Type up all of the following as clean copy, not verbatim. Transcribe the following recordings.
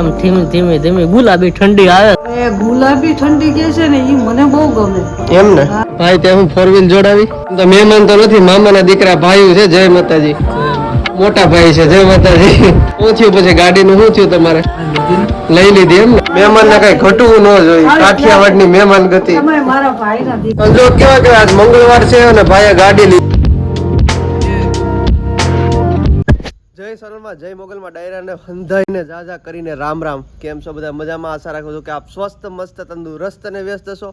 આમ ધીમે ધીમે ધીમે ગુલાબી ઠંડી આવે. એ ગુલાબી ઠંડી કે છે ને ઈ મને બહુ ગમે. એમ ને ભાઈ ત્યાં હું 4 વ્હીલ જોડાવી તો મહેમાન તો નથી, મામાના દીકરા ભાઈ છે. જય માતાજી. મોટા ભાઈ છે. જય માતાજી. શું થયું પછી ગાડીનું શું થયું તમારે? લઈ લીધી એમ ને? મહેમાન ને કઈ ઘટવું ન જોઈએ. કાઠિયાવાડ ની મહેમાન ગતિ. મારા ભાઈ ના જો કેવા કે આજ મંગળવાર છે અને ભાઈએ ગાડી લીધી. જય સરલમાં જય મોગલમાં ડાયરાને હંધાઈને જાજા કરીને રામ રામ. કેમ છો બધા? મજામાં? આશા રાખું છું કે આપ સ્વસ્થ મસ્ત તંદુરસ્ત અને વ્યસ્ત છો.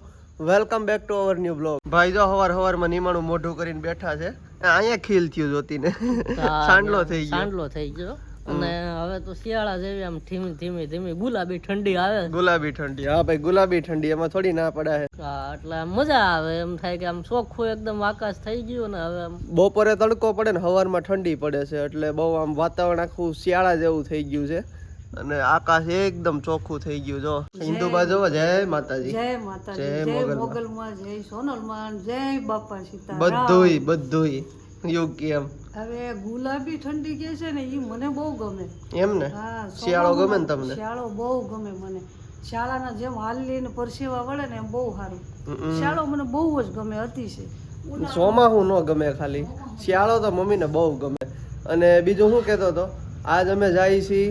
Welcome back to our new blog. ભાઈ જો હવારમાં નીમાણું મોઢું કરીને બેઠા છે. અહીંયા ખીલ થયું જોતીને સાંડલો થઈ ગયો. અને હવે તો શિયાળા જેવી આમ ધીમે ધીમે ધીમે ગુલાબી ઠંડી આવે. ગુલાબી ઠંડી, હા ભાઈ ગુલાબી ઠંડી, એમાં થોડી ના પડાય. હા, એટલે મજા આવે એમ થાય કે આમ ચોખ્ખું એકદમ આકાશ થઈ ગયું ને હવે બપોરે તડકો પડે ને સવારમાં ઠંડી પડે છે, એટલે બહુ આમ વાતાવરણ આખું શિયાળા જેવું થઈ ગયું છે અને આકાશ એકદમ ચોખ્ખું થઈ ગયું. જો હિન્દુ બાજુ જય માતાજી, જય માતાજી, જય મોગલમાં, જય સોનલમાં, જય બાપા સીતારામ. બધુંય યોગ્ય. એમ હવે ગુલાબી ઠંડી કે છે ને ઈ મને બહુ ગમે. એમ ને? શિયાળો ગમે ને તમને? શિયાળો બહુ ગમે મને. શાળાના જેમ હાલી ને પરસેવા વળે ને એમ બહુ સારું. શિયાળો મને બહુ જ ગમે અતિશય. ચોમાસું ન ગમે, ખાલી શિયાળો તો મમ્મીને બહુ ગમે. અને બીજું શું કહેતો હતો, આજ અમે જાય છીએ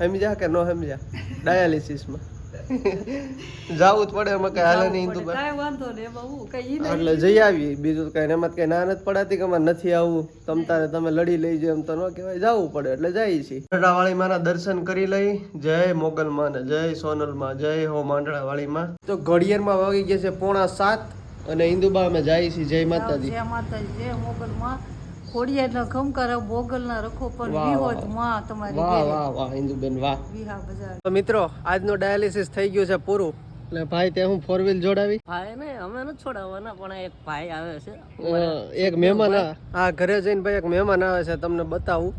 સમજ્યા કે ન સમજ્યા? ડાયાલિસિસમાં જાવું જ પડે. એમાં કઈ હાલે નહીં હિન્દુ કાંઈ વાંધો નહીં, એમાં હું કઈ એટલે જઈ આવી. બીજું કઈ એમાં કઈ ના નથી પડાતી કે અમારે નથી આવવું, તમતારે તમે લડી લઈ જાય એમ તો ન કહેવાય. જવું પડે એટલે જાય છીએ. માંડળાવાળી માના દર્શન કરી લઈ. જય મોગલમાં ને જય સોનલમાં, જય હો માંડળાવાળીમાં. તો ઘડિયાળમાં વાગી ગયા છે 6:45 અને હિન્દુબા અમે જાય છીએ. જય માતાજી. જય માતાજી, જય મોગલમાં. ખોડિયારના ખમકારા મોગલના રખો પણ વિહોત માં તમારી. વાહ વાહ હિન્દુબેન વાહ. વિહા બજાર. તો મિત્રો આજનો ડાયાલિસિસ થઈ ગયું છે પૂરું. એટલે ભાઈ ત્યાં હું 4 વ્હીલ જોડાવી. ભાઈ ને અમે નથી છોડાવવાના, પણ એક ભાઈ આવે છે, એક મહેમાન. હા, ઘરે જઈને ભાઈ એક મહેમાન આવે છે, તમને બતાવું.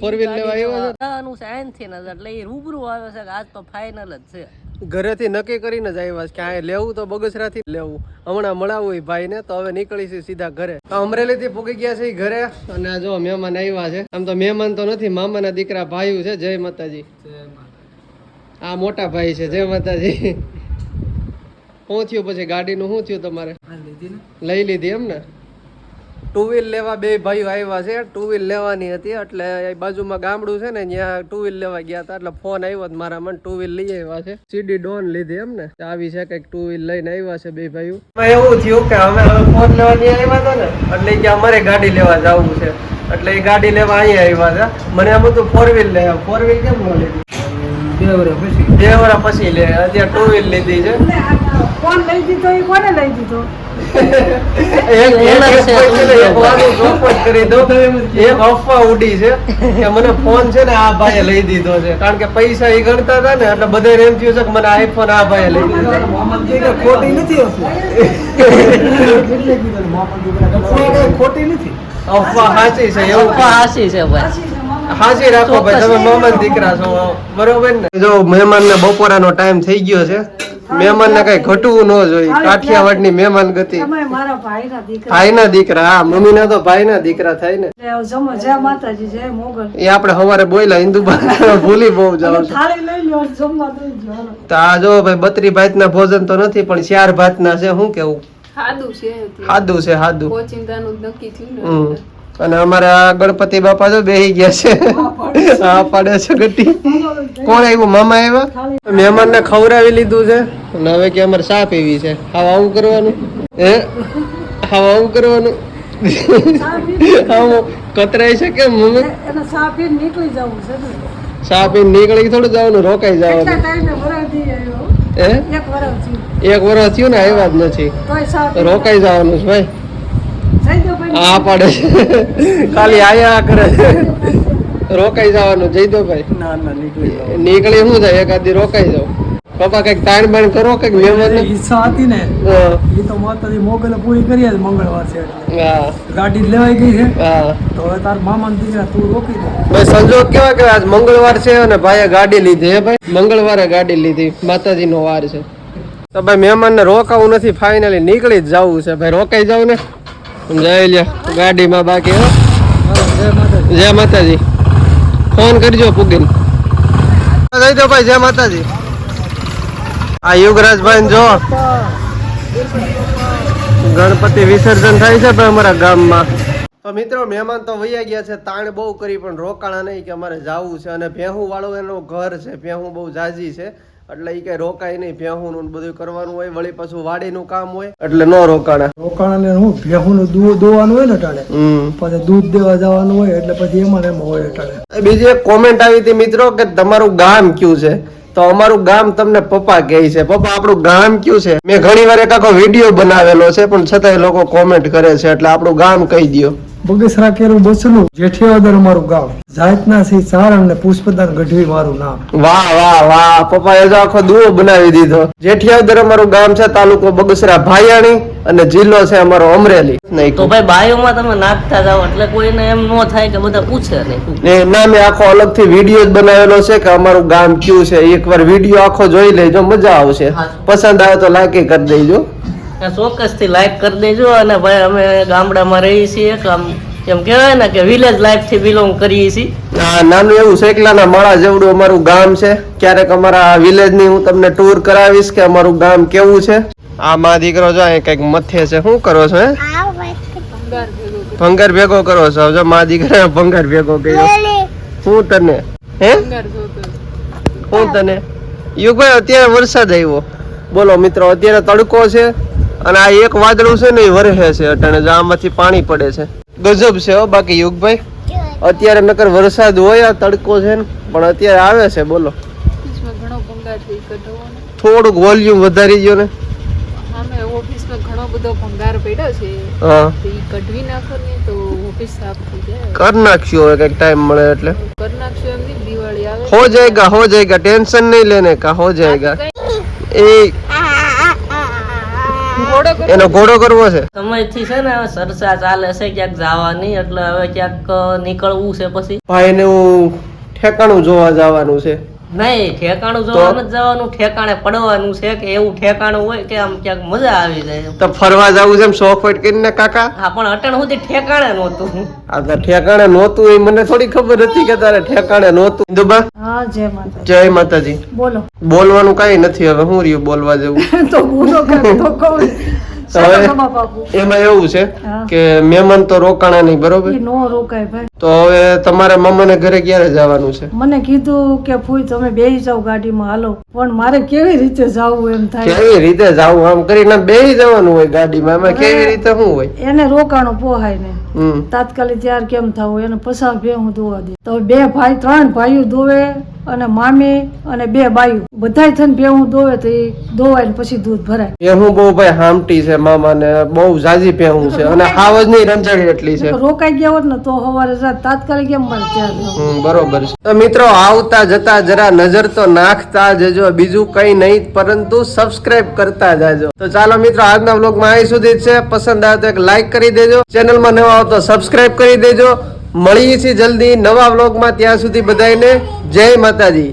4 વ્હીલ લેવા આવ્યો છે આનું સાયન્સ થી નજર એટલે એ રૂબરૂ આવે છે કે આજ તો ફાઇનલ જ છે. ઘરેથી નક્કી કરીને જ આવ્યા છે કે આ લેવું તો બગસરાથી લેવું. હમણાં મળાવું એ ભાઈ ને, તો હવે નીકળી છે સીધા ઘરે. અમરેલી થી પૂગી ગયા છે ઘરે. અને આ જો મહેમાન આવ્યા છે. આમ તો મહેમાન તો નથી, મામાના દીકરા ભાઈ છે. જય માતાજી. આ મોટા ભાઈ છે. જય માતાજી. શું થયું પછી ગાડીનું શું થયું તમારે? લઈ લીધી એમ ને? 2 વ્હીલ લેવા બે ભાઈઓ આવ્યા છે. 2 વ્હીલ લેવાની હતી એટલે બાજુમાં ગામડું છે ને, ત્યાં 2 વ્હીલ લેવા ગયા હતા. એટલે ફોન આવ્યો મારા મને 2 વ્હીલ લઈ આવ્યા છે. સીડી ડોન લીધી એમ ને? આવી છે કઈક 2 વ્હીલ લઈને આવ્યા છે બે ભાઈઓ. એવું થયું કે અમે ફોન લેવા ત્યાં આવ્યા હતા ને, એટલે કે અમારે ગાડી લેવા જવું છે, એટલે એ ગાડી લેવા અહીંયા આવ્યા હતા. મને આમ હતું 4 વ્હીલ લે. 4 વ્હીલ કેમ ન લીધી? 2 વર્ષ પછી લે. અત્યારે 2 વ્હીલ લીધી છે. કોણ લઈ દીધો? એ કોને લઈ દીધો? અફવા ઉડી છે કે મને ફોન છે ને આ ભાઈએ લઈ દીધો છે, કારણ કે પૈસા એ ગણતા હતા ને, એટલે બધા એમ થયું છે કે મને આઈફોન આ ભાઈએ લઈ દીધો. ખોટી નથી અફવા સાચી છે. એવું હાસી છે ભાઈ, હાજી રાખો ભાઈ, તમે મહેમાન દીકરા છો બરોબર ને? જો મહેમાન ને બપોરાનો ટાઈમ થઈ ગયો છે. મહેમાન ને કઈ ઘટવું ન જોઈએ. કાઠિયાવાડ ની મહેમાન ગતિ. મારા ભાઈ ના દીકરા. હા, મમ્મી ના તો ભાઈ ના દીકરા થાય ને. જય માતાજી, જય મોગલ. એ આપડે સવારે બોલ્યા હિન્દુ ભૂલી બહુ જાવ છો. થાળી લઈ લ્યો, જમવા દઈ દો. તો આ જો ભાઈ 32 ભાત ના ભોજન તો નથી, પણ 4 ભાત ના છે. શું કેવું? સાદું છે સાદું. ઓચિંતાનું નક્કી થયું ને. અને અમારા ગણપતિ બાપા તો બેહી ગયા છે. હા પાડે છે ગટ્ટી. કોણ આવ્યું? મામા આવ્યા. મહેમાન ને ખવડાવી લીધું છે અને હવે કે અમારે ચા પીવી છે. હાવ આવું કરવાનું? હાવ આવું કરવાનું? હાવ કતરાય છે કેમ મમ્મી? એને સા પીને નીકળી જવું છે ને. ચા પીને નીકળી થોડું જવાનું, રોકાઈ જવાનું. ટાઈમે વરાવી આવ્યો. એક વરસ થયું. 1 વર્ષ થયું ને, આવ્યા જ નથી. તોય સા રોકાઈ જવાનું છે ભાઈ. જઈ દો ભાઈ. હા પાડે છે, ખાલી આયા કરે. રોકાઈ જવાનું. જઈ દો ભાઈ. ના નીકળી શું થાય, એકાદ દી રોકાઈ જાવ. પપ્પા કઈક તાણ બાણ કરો, કઈક મહેમાન ઈચ્છા હતી ને એ તો માતાજી મોગલે પૂરી કરી આજ. મંગળવાર છે એટલે ગાડી લેવાઈ ગઈ છે. તો હવે તાર મામા દીકરા તું રોકી દે ભાઈ. સંજોગ કેવા કે આજ મંગળવાર છે અને ભાઈએ ગાડી લીધી. હે ભાઈ, મંગળવારે ગાડી લીધી, માતાજી નો વાર છે. તો ભાઈ મહેમાન ને રોકાવું નથી, ફાઇનલી નીકળી જ જવું છે ભાઈ. રોકાઈ જાવ ને, જઈ લે ગાડીમાં. બાકી જય માતાજી. ફોન કરજો પૂગીને. કહી દો ભાઈ, જય માતાજી. આ યુગરાજભાઈ જો ગણપતિ વિસર્જન થાય છે ભાઈ અમારા ગામમાં. તો મિત્રો મહેમાન તો વૈયા ગયા છે, તાણ બહુ કરી પણ રોકાણા નહીં કે અમારે જવું છે. અને ભેહું વાળું એનું ઘર છે, ભેહું બહુ જાજી છે એટલે એ કઈ રોકાય નહીં. ભેહું નું બધું કરવાનું હોય, વળી પાછું વાડીનું કામ હોય એટલે ન રોકાણા. રોકાણા હું ભેહું નું દૂધ દોવાનું હોય ને ટાળે, પછી દૂધ દેવા જવાનું હોય એટલે પછી એમાં હોય ટાળે. બીજી એક કોમેન્ટ આવી હતી મિત્રો કે તમારું ગામ કયું છે, તો અમારું ગામ તમને પપ્પા કહે છે. પપ્પા આપણું ગામ કયું છે? મેં ઘણી વાર એક આખો વિડીયો બનાવેલો છે પણ છતાંય લોકો કોમેન્ટ કરે છે એટલે આપણું ગામ કહી દો. બગસરા કેરું બસલું, જેઠિયાવદર મારું ગામ, જાતના સી સારણ ને પુષ્પદાન ગઢવી મારું નામ. વાહ વાહ વાહ, પપ્પાએ તો આખો દુઓ બનાવી દીધો. જેઠિયાવદર અમારું ગામ છે, તાલુકો બગસરા ભાયાણી અને જિલ્લો છે અમારો અમરેલી. તો ભાઈ બાયોમાં તમે નાખતા જાઓ એટલે કોઈને એમ ન થાય કે બધા પૂછે નહીં. ને ના મેં આખો અલગથી વિડીયો જ બનાવેલો છે કે અમારું ગામ કયું છે. એકવાર વિડીયો આખો જોઈ લેજો, મજા આવશે. પસંદ આવે તો લાઈક કરી દેજો, ચોક્કસ થી લાઈક કરી દેજો. અને ભાઈ અમે ગામડામાં રહીએ છીએ, એમ કહેવાય ને કે વિલેજ લાઈફ થી બિલોંગ કરીએ છીએ. નાનું એવું શેકલાના માળા જેવડું અમારું ગામ છે. ક્યારેક અમારા વિલેજ ની હું તમને ટૂર કરાવીશ કે અમારું ગામ કેવું છે. આ માં દીકરો જો કઈક મથે છે, શું કરો છો? ભંગાર ભેગો કરો છો? જો માં દીકરા ભંગાર ભેગો કર્યો. હું તને યુગભાઈ અત્યારે વરસાદ આવ્યો, બોલો મિત્રો. અત્યારે તડકો છે અને આ એક વાદળું છે ને એ વરસે છે અટાણે, આમાંથી પાણી પડે છે. ગજબ છે હો. બાકી યુગભાઈ અત્યારે નકર વરસાદ હોય, આ તડકો છે ને પણ અત્યારે આવે છે. બોલો થોડુંક વોલ્યુમ વધારી દો ને. ઓફિસમાં ઘણો બધો ભંગાર પડ્યો છે, હા ઈ કઢવી નાખો ને તો ઓફિસ સાફ થઈ જાય. કર નાખ્યો હવે કઈક ટાઈમ મળે એટલે કર નાખશો એમ નહીં, દિવાળી આવે હો જાયગા ટેન્શન નહીં લેને કા, હો જાયગા. એ એનો ઘોડો કરવો છે. સમયથી છે ને સરસા ચાલે છે ક્યાંક જવાની, એટલે હવે ક્યાંક નીકળવું છે. પછી ભાઈ ને હું ઠેકાણું જોવા જવાનું છે. નહીં ઠેકાણું જોવા નથી જવાનું, ઠેકાણે પડવાનું છે કે એવું ઠેકાણું હોય કે આમ ક્યાંક મજા આવી જાય. તો ફરવા જવું છે એમ શોખ ફટ કરીને કાકા? હા પણ અટણ સુધી ઠેકાણે નહોતું. આ તો ઠેકાણે નહોતું એ મને થોડી ખબર હતી કે તારે ઠેકાણે નહોતું. દુબા હા જય માતા. જય માતાજી. બોલો. બોલવાનું કઈ નથી હવે, હું રહ્યું બોલવા જેવું. તો બોલો કે તો કહું. હવે એમાં એવું છે કે મહેમાન તો રોકાણા નહીં, બરોબર? નો રોકાય ભાઈ. તો હવે તમારે મમ્માને ઘરે ક્યારે જવાનું છે? મને કીધું કે ફૂઈ તમે બેસી જાવ ગાડીમાં, હાલો. પણ મારે કેવી રીતે જાવું એમ થાય. કેવી રીતે જાવું? આમ કરીને બેસી જવાનું હોય ગાડીમાં, એમાં કેવી રીતે શું હોય? એને રોકાણું પોહાય ને તાત્કાલિક ત્યાર કેમ થવું, એને પસાર ભેહું ધોવા દે. તો બે ભાઈ 3 ભાઈઓ ધોવે અને મામી અને 2 બાયું બધાય થઈને ભેહું ધોવે તો એ ધોવાય ને પછી દૂધ ભરાય. ભેહું બહુ ભાઈ હામટી છે મામા ને, બહુ જાજી ભેહું છે અને હાવજ ની રંજાડી એટલી છે. રોકાઈ ગયા હોત ને તો સવારે તાત્કાલિક કેમ મારે ત્યાં બરોબર છે. તો મિત્રો આવતા જતા જરા નજર તો નાખતા જજો, બીજું કઈ નહીં પરંતુ સબસ્ક્રાઇબ કરતા જાજો. તો ચાલો મિત્રો આજના વ્લોગમાં અહીં સુધી જ છે. પસંદ આવે તો એક લાઈક કરી દેજો, ચેનલમાં નવા આવો તો સબસ્ક્રાઇબ કરી દેજો. મળીએ છીએ જલ્દી નવા વ્લોગમાં. ત્યાં સુધી બધાને જય માતાજી.